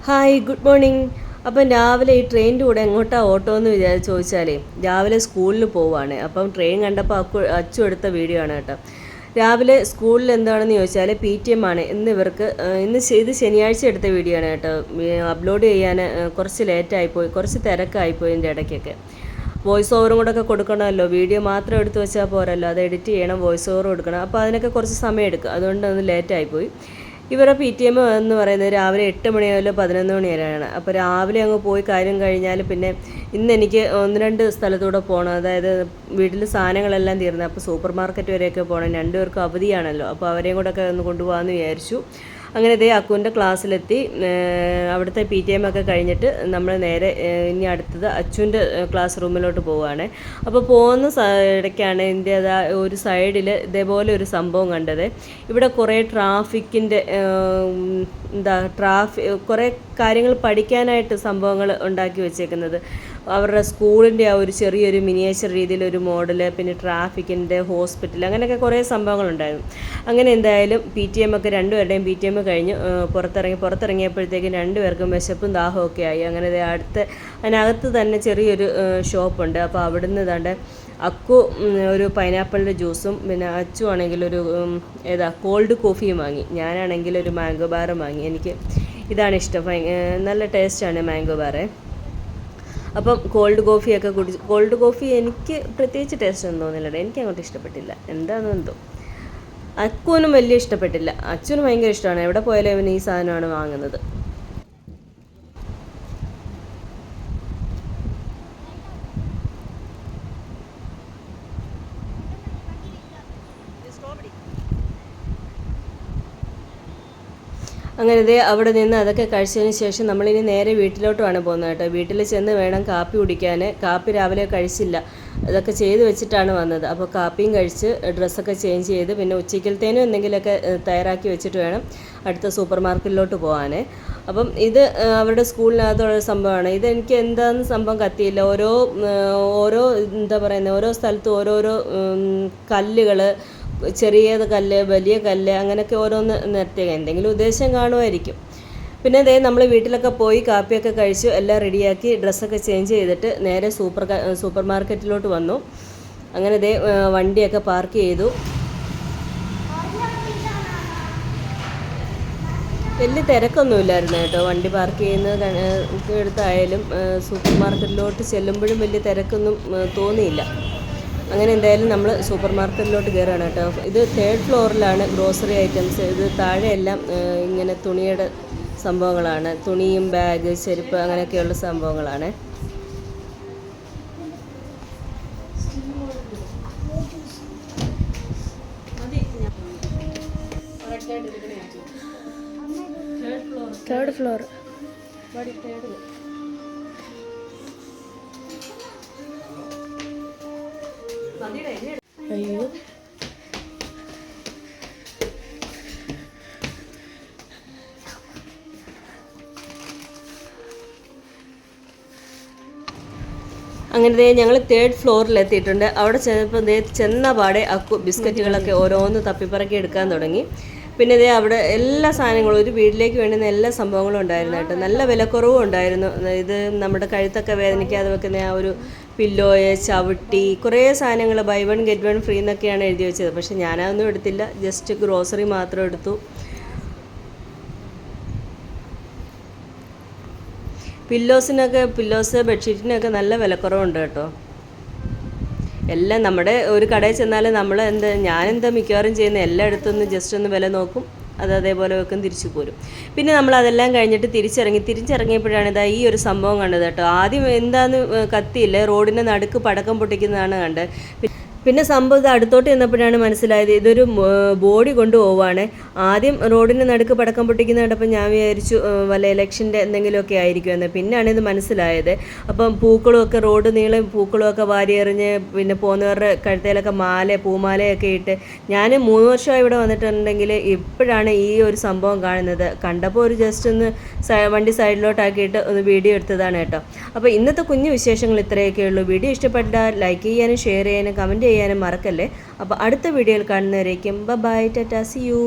Hi good morning. അപ്പം രാവിലെ ഈ ട്രെയിനിൻ്റെ കൂടെ എങ്ങോട്ടാണ് ഓട്ടോ എന്ന് ചോദിച്ചാലേ രാവിലെ സ്കൂളിൽ പോവുകയാണ്. അപ്പം ട്രെയിൻ കണ്ടപ്പോൾ അച്ചു എടുത്ത വീഡിയോ ആണ് കേട്ടോ. രാവിലെ സ്കൂളിൽ എന്താണെന്ന് ചോദിച്ചാൽ PTM ആണ്. ഇത് ശനിയാഴ്ച എടുത്ത വീഡിയോ ആണ് കേട്ടോ. അപ്ലോഡ് ചെയ്യാൻ കുറച്ച് ലേറ്റായിപ്പോയി, കുറച്ച് തിരക്കായിപ്പോയി ഇതിൻ്റെ ഇടയ്ക്കൊക്കെ. വോയിസ് ഓവറും കൂടെ ഒക്കെ കൊടുക്കണമല്ലോ, വീഡിയോ മാത്രം എടുത്ത് വെച്ചാൽ പോരല്ലോ, അത് എഡിറ്റ് ചെയ്യണം, വോയിസ് ഓവർ കൊടുക്കണം. അപ്പോൾ അതിനൊക്കെ കുറച്ച് സമയം എടുക്കും, അതുകൊണ്ട് അത് ലേറ്റായിപ്പോയി. ഇവരുടെ PTM എന്ന് പറയുന്നത് രാവിലെ 8 മണി മുതൽ 11 മണി വരെയാണ്. അപ്പോൾ രാവിലെ അങ്ങ് പോയി കാര്യം കഴിഞ്ഞാൽ പിന്നെ ഇന്ന് എനിക്ക് 1-2 സ്ഥലത്തൂടെ പോകണം. അതായത് വീട്ടിൽ സാധനങ്ങളെല്ലാം തീർന്നത്, അപ്പോൾ സൂപ്പർ മാർക്കറ്റ് വരെയൊക്കെ പോകണം. 2 പേർക്കും അവധിയാണല്ലോ, അപ്പോൾ അവരെയും കൂടെ ഒക്കെ ഒന്ന് കൊണ്ടുപോകാമെന്ന് വിചാരിച്ചു. അങ്ങനെ ഇതേ അക്കുവിൻ്റെ ക്ലാസ്സിലെത്തി. അവിടുത്തെ PTM ഒക്കെ കഴിഞ്ഞിട്ട് നമ്മൾ നേരെ ഇനി അടുത്തത് അച്ചുവിൻ്റെ ക്ലാസ് റൂമിലോട്ട് പോവുകയാണ്. അപ്പോൾ പോകുന്ന ഇടയ്ക്കാണ് ഇതിൻ്റെ ഒരു സൈഡിൽ ഇതേപോലെ ഒരു സംഭവം കണ്ടത്. ഇവിടെ കുറേ ട്രാഫിക്കിൻ്റെ കുറേ കാര്യങ്ങൾ പഠിക്കാനായിട്ട് സംഭവങ്ങൾ ഉണ്ടാക്കി വെച്ചേക്കുന്നത്. അവരുടെ സ്കൂളിൻ്റെ ആ ഒരു ചെറിയൊരു മിനിയേച്ചർ രീതിയിലൊരു മോഡല്, പിന്നെ ട്രാഫിക്കിൻ്റെ ഹോസ്പിറ്റൽ, അങ്ങനെയൊക്കെ കുറേ സംഭവങ്ങളുണ്ടായിരുന്നു. അങ്ങനെ എന്തായാലും PTM ഒക്കെ രണ്ടുപേരുടെയും PTM കഴിഞ്ഞ് പുറത്തിറങ്ങിയപ്പോഴത്തേക്കും 2 പേർക്കും വിശപ്പും ദാഹവും ഒക്കെ ആയി. അങ്ങനെ അതിനകത്ത് തന്നെ ചെറിയൊരു ഷോപ്പുണ്ട്. അപ്പോൾ അവിടുന്ന് ഇതാണ്ട് അക്കു ഒരു പൈനാപ്പിളിൻ്റെ ജ്യൂസും പിന്നെ അച്ചു ആണെങ്കിൽ ഒരു കോൾഡ് കോഫിയും വാങ്ങി. ഞാനാണെങ്കിൽ ഒരു മാംഗോ ബാറും വാങ്ങി. എനിക്ക് ഇതാണ് ഇഷ്ടം, നല്ല ടേസ്റ്റാണ് മാംഗോ ബാറ്. അപ്പം കോൾഡ് കോഫി എനിക്ക് പ്രത്യേകിച്ച് ടേസ്റ്റ് ഒന്നും തോന്നില്ല, എനിക്ക് അങ്ങോട്ട് ഇഷ്ടപ്പെട്ടില്ല. എന്താണെന്നെന്തോ അക്കുവിനും വലിയ ഇഷ്ടപ്പെട്ടില്ല. അച്ഛനും ഭയങ്കര ഇഷ്ടമാണ്, എവിടെ പോയാലും അവൻ ഈ സാധനമാണ് വാങ്ങുന്നത്. അങ്ങനെ അവിടെ നിന്ന് അതൊക്കെ കഴിച്ചതിന് ശേഷം നമ്മളിനി നേരെ വീട്ടിലോട്ടുമാണ് പോകുന്നത് കേട്ടോ. വീട്ടിൽ ചെന്ന് വേണം കാപ്പി കുടിക്കാൻ. കാപ്പി രാവിലെ കഴിച്ചില്ല, അതൊക്കെ ചെയ്ത് വെച്ചിട്ടാണ് വന്നത്. അപ്പോൾ കാപ്പിയും കഴിച്ച് ഡ്രസ്സൊക്കെ ചേഞ്ച് ചെയ്ത് പിന്നെ ഉച്ചയ്ക്കലത്തേനും എന്തെങ്കിലുമൊക്കെ തയ്യാറാക്കി വെച്ചിട്ട് വേണം അടുത്ത സൂപ്പർ മാർക്കറ്റിലോട്ട് പോകാൻ. അപ്പം ഇത് അവരുടെ സ്കൂളിനകത്തുള്ള സംഭവമാണ്. ഇതെനിക്ക് എന്താണെന്ന് സംഭവം കത്തിയില്ല. ഓരോ സ്ഥലത്തും ഓരോരോ കല്ലുകൾ, ചെറിയ കല്ല്, വലിയ കല്ല്, അങ്ങനെയൊക്കെ ഓരോന്ന് നിർത്തിയ എന്തെങ്കിലും ഉദ്ദേശം കാണുമായിരിക്കും. പിന്നെ നമ്മൾ വീട്ടിലൊക്കെ പോയി കാപ്പിയൊക്കെ കഴിച്ചു എല്ലാം റെഡിയാക്കി ഡ്രസ്സൊക്കെ ചേഞ്ച് ചെയ്തിട്ട് നേരെ സൂപ്പർ മാർക്കറ്റിലോട്ട് വന്നു. അങ്ങനെ വണ്ടിയൊക്കെ പാർക്ക് ചെയ്തു. വലിയ തിരക്കൊന്നുമില്ലായിരുന്നു കേട്ടോ. വണ്ടി പാർക്ക് ചെയ്യുന്ന എടുത്തായാലും സൂപ്പർ മാർക്കറ്റിലോട്ട് ചെല്ലുമ്പോഴും വലിയ തിരക്കൊന്നും തോന്നിയില്ല. അങ്ങനെ എന്തായാലും നമ്മൾ സൂപ്പർ മാർക്കറ്റിലോട്ട് കയറുകയാണ് കേട്ടോ. ഇത് 3rd ഫ്ലോറിലാണ് ഗ്രോസറി ഐറ്റംസ്. ഇത് താഴെയെല്ലാം ഇങ്ങനെ തുണിയുടെ സംഭവങ്ങളാണ്, തുണിയും ബാഗ്, ചെരുപ്പ്, അങ്ങനെയൊക്കെയുള്ള സംഭവങ്ങളാണ്. Third floor. അയ്യോ, അങ്ങനെ ഞങ്ങൾ 3rd ഫ്ലോറിൽ എത്തിയിട്ടുണ്ട്. അവിടെ ചെന്ന പാടെ അക്കു ബിസ്ക്കറ്റുകളൊക്കെ ഓരോന്ന് തപ്പിപ്പറക്കി എടുക്കാൻ തുടങ്ങി. പിന്നെ അവിടെ എല്ലാ സാധനങ്ങളും, ഒരു വീട്ടിലേക്ക് വേണ്ടുന്ന എല്ലാ സംഭവങ്ങളും ഉണ്ടായിരുന്നു കേട്ടോ. നല്ല വിലക്കുറവും ഉണ്ടായിരുന്നു. ഇത് നമ്മുടെ കഴുത്തൊക്കെ വേദനിക്കാതെ വെക്കുന്ന ആ ഒരു പില്ലോയ്, ചവിട്ടി, കുറേ സാധനങ്ങൾ ബൈ 1 ഗെറ്റ് 1 ഫ്രീ എന്നൊക്കെയാണ് എഴുതി വെച്ചത്. പക്ഷെ ഞാനതൊന്നും എടുത്തില്ല, ജസ്റ്റ് ഗ്രോസറി മാത്രം എടുത്തു. പില്ലോസ്, ബെഡ്ഷീറ്റിനൊക്കെ നല്ല വിലക്കുറവുണ്ട് കേട്ടോ. എല്ലാം നമ്മുടെ ഒരു കടയിൽ ചെന്നാൽ ഞാനെന്താ മിക്കവാറും ചെയ്യുന്ന എല്ലായിടത്തുനിന്ന് ജസ്റ്റ് ഒന്ന് വില നോക്കും, അതേപോലെ വെക്കും, തിരിച്ചു പോരും. പിന്നെ നമ്മൾ അതെല്ലാം കഴിഞ്ഞിട്ട് തിരിച്ചിറങ്ങിയപ്പോഴാണ് ഈ ഒരു സംഭവം കണ്ടത് കേട്ടോ. ആദ്യം എന്താന്ന് കത്തിയില്ല, റോഡിൻ്റെ നടുക്ക് പടക്കം പൊട്ടിക്കുന്നതാണ് കണ്ടത്. പിന്നെ സംഭവം ഇത് അടുത്തോട്ട് ചെന്നപ്പോഴാണ് മനസ്സിലായത് ഇതൊരു ബോഡി കൊണ്ടുപോവാണ്. ആദ്യം റോഡിൻ്റെ നടുക്ക് പടക്കം പൊട്ടിക്കുന്ന കണ്ടപ്പോൾ ഞാൻ വിചാരിച്ചു വല്ല ഇലക്ഷൻ്റെ എന്തെങ്കിലുമൊക്കെ ആയിരിക്കുമെന്ന്. പിന്നെയാണ് ഇത് മനസ്സിലായത്. അപ്പം പൂക്കളുമൊക്കെ, റോഡ് നീളം പൂക്കളുമൊക്കെ വാരിയെറിഞ്ഞ് പിന്നെ പോകുന്നവരുടെ കഴുത്തേലൊക്കെ പൂമാലയൊക്കെ ഇട്ട്. ഞാൻ 3 വർഷമായി ഇവിടെ വന്നിട്ടുണ്ടെങ്കിൽ ഇപ്പോഴാണ് ഈ ഒരു സംഭവം കാണുന്നത്. കണ്ടപ്പോൾ ഒരു ജസ്റ്റ് ഒന്ന് വണ്ടി സൈഡിലോട്ടാക്കിയിട്ട് ഒന്ന് വീഡിയോ എടുത്തതാണ് കേട്ടോ. അപ്പോൾ ഇന്നത്തെ കുഞ്ഞു വിശേഷങ്ങൾ ഇത്രയൊക്കെ ഉള്ളൂ. വീഡിയോ ഇഷ്ടപ്പെട്ടാൽ ലൈക്ക് ചെയ്യാനും ഷെയർ ചെയ്യാനും കമൻറ്റ് ചെയ്യാനും മറക്കല്ലേ. അപ്പോൾ അടുത്ത വീഡിയോയിൽ കാണുന്നവരേക്കും ബൈ, ടാറ്റാ, സീ യു.